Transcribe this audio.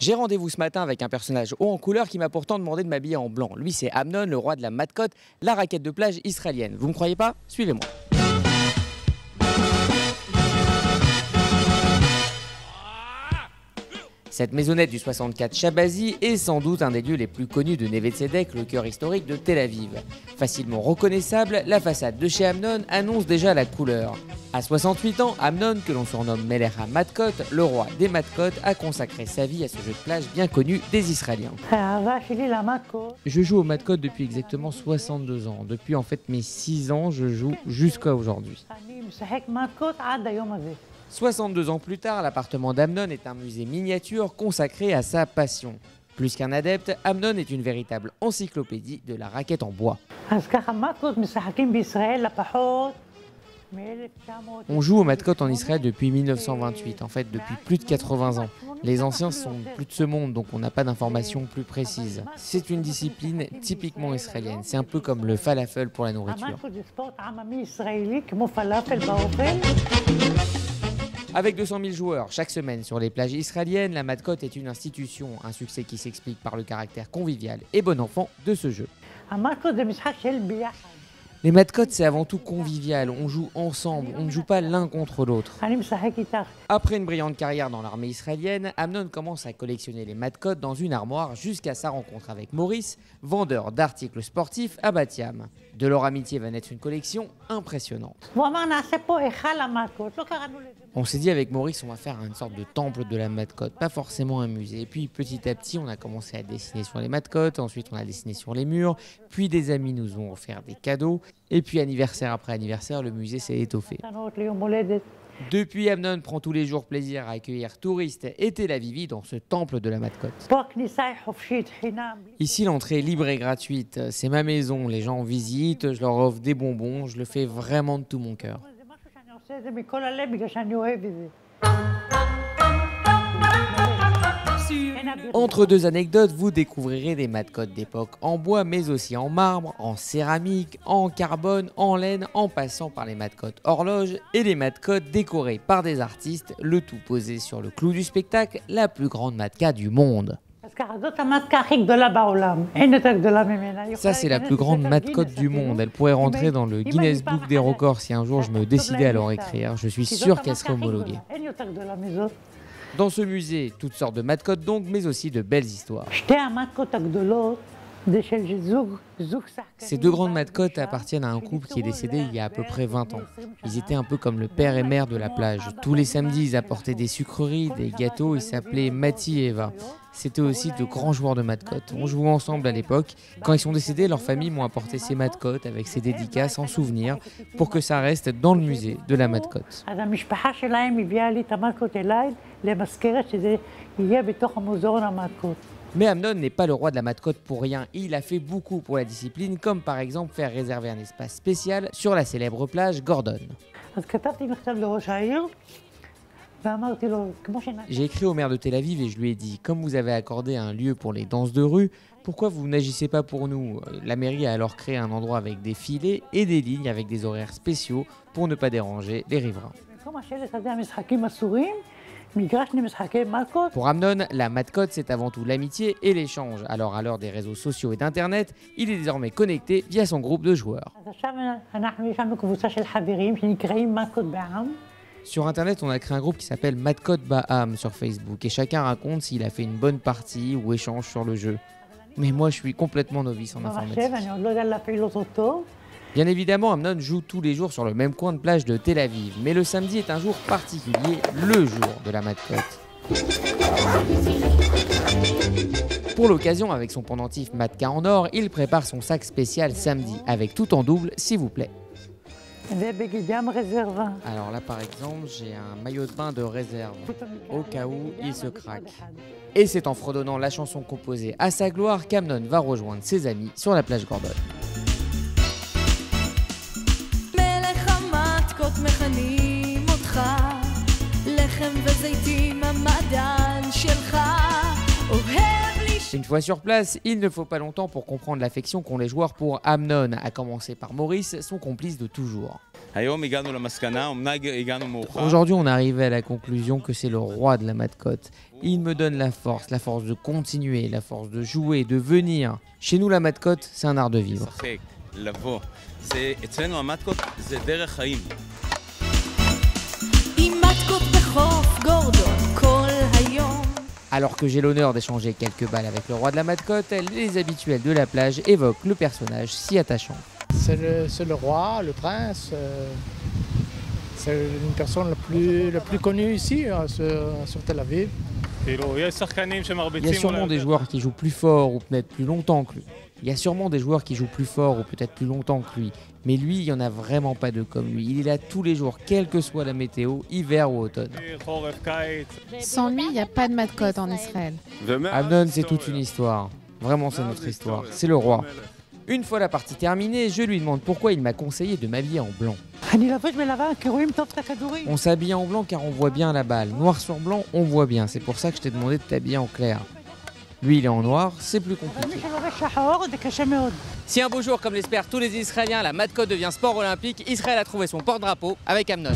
J'ai rendez-vous ce matin avec un personnage haut en couleur qui m'a pourtant demandé de m'habiller en blanc. Lui, c'est Amnon, le roi de la Madcote, la raquette de plage israélienne. Vous me croyez pas? Suivez-moi. Cette maisonnette du 64 Shabazi est sans doute un des lieux les plus connus de Neve Tzedek, le cœur historique de Tel Aviv. Facilement reconnaissable, la façade de chez Amnon annonce déjà la couleur. À 68 ans, Amnon, que l'on surnomme Melech HaMadkot, le roi des Madcotes, a consacré sa vie à ce jeu de plage bien connu des Israéliens. Je joue au Madcote depuis exactement 62 ans. Depuis en fait mes 6 ans, je joue jusqu'à aujourd'hui. 62 ans plus tard, l'appartement d'Amnon est un musée miniature consacré à sa passion. Plus qu'un adepte, Amnon est une véritable encyclopédie de la raquette en bois. On joue au Madcote en Israël depuis 1928, en fait depuis plus de 80 ans. Les anciens sont plus de ce monde, donc on n'a pas d'informations plus précises. C'est une discipline typiquement israélienne, c'est un peu comme le falafel pour la nourriture. Avec 200 000 joueurs chaque semaine sur les plages israéliennes, la Madcote est une institution, un succès qui s'explique par le caractère convivial et bon enfant de ce jeu. Les Madcotes, c'est avant tout convivial, on joue ensemble, on ne joue pas l'un contre l'autre. Après une brillante carrière dans l'armée israélienne, Amnon commence à collectionner les Madcotes dans une armoire jusqu'à sa rencontre avec Maurice, vendeur d'articles sportifs à Bat Yam. De leur amitié va naître une collection impressionnante. On s'est dit avec Maurice, on va faire une sorte de temple de la Madcote, pas forcément un musée. Et puis petit à petit, on a commencé à dessiner sur les Madcotes, ensuite on a dessiné sur les murs, puis des amis nous ont offert des cadeaux, et puis anniversaire après anniversaire, le musée s'est étoffé. Depuis, Amnon prend tous les jours plaisir à accueillir touristes et Tel Avivis dans ce temple de la Madcote. Ici, l'entrée est libre et gratuite. C'est ma maison, les gens visitent, je leur offre des bonbons, je le fais vraiment de tout mon cœur. Entre deux anecdotes, vous découvrirez des Madcotes d'époque en bois, mais aussi en marbre, en céramique, en carbone, en laine, en passant par les Madcotes horloges et les Madcotes décorées par des artistes, le tout posé sur le clou du spectacle, la plus grande Madka du monde. Ça, c'est la plus grande Madcote du monde. Elle pourrait rentrer dans le Guinness Book des records si un jour je me décidais à leur écrire. Je suis sûr qu'elle serait homologuée. Dans ce musée, toutes sortes de Madcotes donc, mais aussi de belles histoires. Ces deux grandes Madcotes appartiennent à un couple qui est décédé il y a à peu près 20 ans. Ils étaient un peu comme le père et mère de la plage. Tous les samedis, ils apportaient des sucreries, des gâteaux, ils s'appelaient Mati et Eva. C'était aussi de grands joueurs de Madcotes. On jouait ensemble à l'époque. Quand ils sont décédés, leurs familles m'ont apporté ces Madcotes avec ces dédicaces en souvenir pour que ça reste dans le musée de la Madcote. Mais Amnon n'est pas le roi de la Madcote pour rien. Il a fait beaucoup pour la discipline, comme par exemple faire réserver un espace spécial sur la célèbre plage Gordon. J'ai écrit au maire de Tel Aviv et je lui ai dit, comme vous avez accordé un lieu pour les danses de rue, pourquoi vous n'agissez pas pour nous? La mairie a alors créé un endroit avec des filets et des lignes avec des horaires spéciaux pour ne pas déranger les riverains. Pour Amnon, la Madcote, c'est avant tout l'amitié et l'échange. Alors à l'heure des réseaux sociaux et d'internet, il est désormais connecté via son groupe de joueurs. Sur internet, on a créé un groupe qui s'appelle Madcote Ba'am sur Facebook et chacun raconte s'il a fait une bonne partie ou échange sur le jeu. Mais moi, je suis complètement novice en informatique. Bien évidemment, Amnon joue tous les jours sur le même coin de plage de Tel Aviv, mais le samedi est un jour particulier, le jour de la Madcote. Pour l'occasion, avec son pendentif Madka en or, il prépare son sac spécial samedi, avec tout en double, s'il vous plaît. Alors là, par exemple, j'ai un maillot de bain de réserve, au cas où il se craque. Et c'est en fredonnant la chanson composée à sa gloire qu'Amnon va rejoindre ses amis sur la plage Gordon. Une fois sur place, il ne faut pas longtemps pour comprendre l'affection qu'ont les joueurs pour Amnon, à commencer par Maurice, son complice de toujours. Aujourd'hui, on est arrivé à la conclusion que c'est le roi de la matcotte. Il me donne la force de continuer, la force de jouer, de venir. Chez nous, la matcotte, c'est un art de vivre. Alors que j'ai l'honneur d'échanger quelques balles avec le roi de la matcotte, les habituels de la plage évoquent le personnage si attachant. C'est le roi, le prince. C'est une personne la plus connue ici, sur Tel Aviv. Il y a sûrement des joueurs qui jouent plus fort ou peut-être plus longtemps que lui. Mais lui, il n'y en a vraiment pas deux comme lui. Il est là tous les jours, quelle que soit la météo, hiver ou automne. Sans lui, il n'y a pas de matcotte en Israël. Amnon, c'est toute une histoire. Vraiment, c'est notre histoire. C'est le roi. Une fois la partie terminée, je lui demande pourquoi il m'a conseillé de m'habiller en blanc. On s'habille en blanc car on voit bien la balle. Noir sur blanc, on voit bien. C'est pour ça que je t'ai demandé de t'habiller en clair. Lui, il est en noir, c'est plus compliqué. Si un beau jour, comme l'espèrent tous les Israéliens, la matcotte devient sport olympique, Israël a trouvé son porte-drapeau avec Amnon.